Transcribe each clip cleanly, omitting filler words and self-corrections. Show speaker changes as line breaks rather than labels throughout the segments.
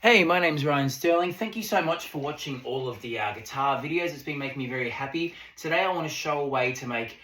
Hey, my name's Ryan Sterling. Thank you so much for watching all of the guitar videos. It's been making me very happy. Today I want to show a way to make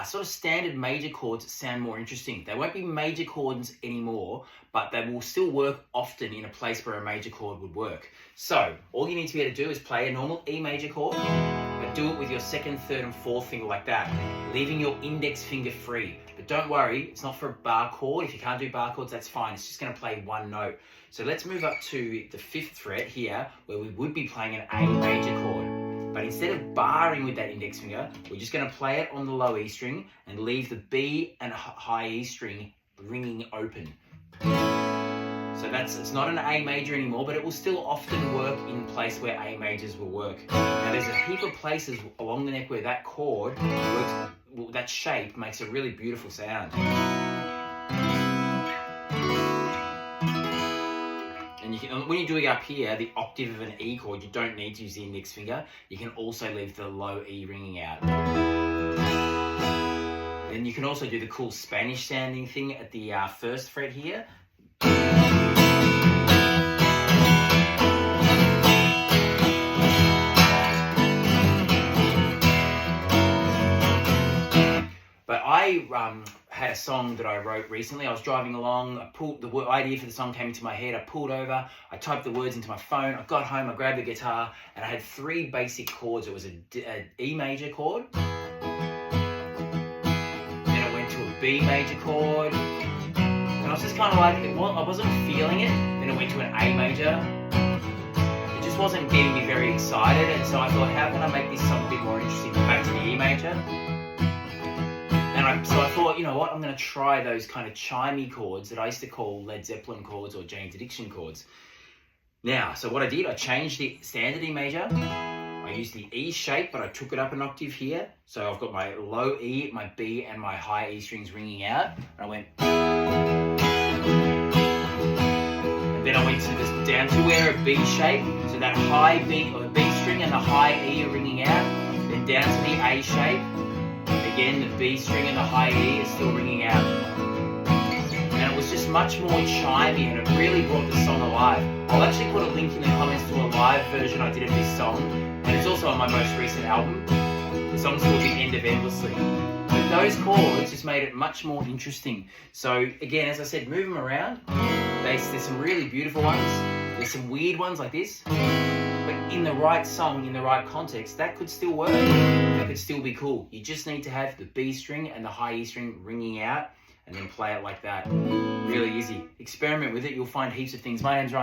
sort of standard major chords sound more interesting. They won't be major chords anymore, but they will still work often in a place where a major chord would work. So all you need to be able to do is play a normal E major chord, but do it with your second, third and fourth finger like that, leaving your index finger free. But don't worry, it's not for a bar chord. If you can't do bar chords, that's fine. It's just going to play one note. So let's move up to the 5th fret here, where we would be playing an A major chord. But instead of barring with that index finger, we're just going to play it on the low E string and leave the B and high E string ringing open. So it's not an A major anymore, but it will still often work in place where A majors will work. Now there's a heap of places along the neck where that chord works, that shape makes a really beautiful sound. And when you're doing up here, the octave of an E chord, you don't need to use the index finger. You can also leave the low E ringing out. Then you can also do the cool Spanish sounding thing at the 1st fret here. But I had a song that I wrote recently. I was driving along, the idea for the song came into my head, I pulled over, I typed the words into my phone, I got home, I grabbed the guitar, and I had 3 basic chords. It was an E major chord, then I went to a B major chord, and I was just kind of like, I wasn't feeling it, then I went to an A major. It just wasn't getting me very excited, and so I thought, how can I make this song a bit more interesting? Back to the E major. So I thought, you know what, I'm going to try those kind of chimey chords that I used to call Led Zeppelin chords or Jane's Addiction chords. Now, so what I did, I changed the standard E major. I used the E shape, but I took it up an octave here. So I've got my low E, my B, and my high E strings ringing out. And I went... And then I went to this down to where a B shape. So that high B, or B string and the high E are ringing out. Then down to the A shape. Again, the B string and the high E is still ringing out. And it was just much more chimey, and it really brought the song alive. I'll actually put a link in the comments to a live version I did of this song, and it's also on my most recent album. The song's called The End of Endlessly. But those chords just made it much more interesting. So again, as I said, move them around. There's some really beautiful ones. There's some weird ones like this. But in the right song, in the right context, that could still work. That could still be cool. You just need to have the B string and the high E string ringing out and then play it like that. Really easy. Experiment with it. You'll find heaps of things. My name's Ryan.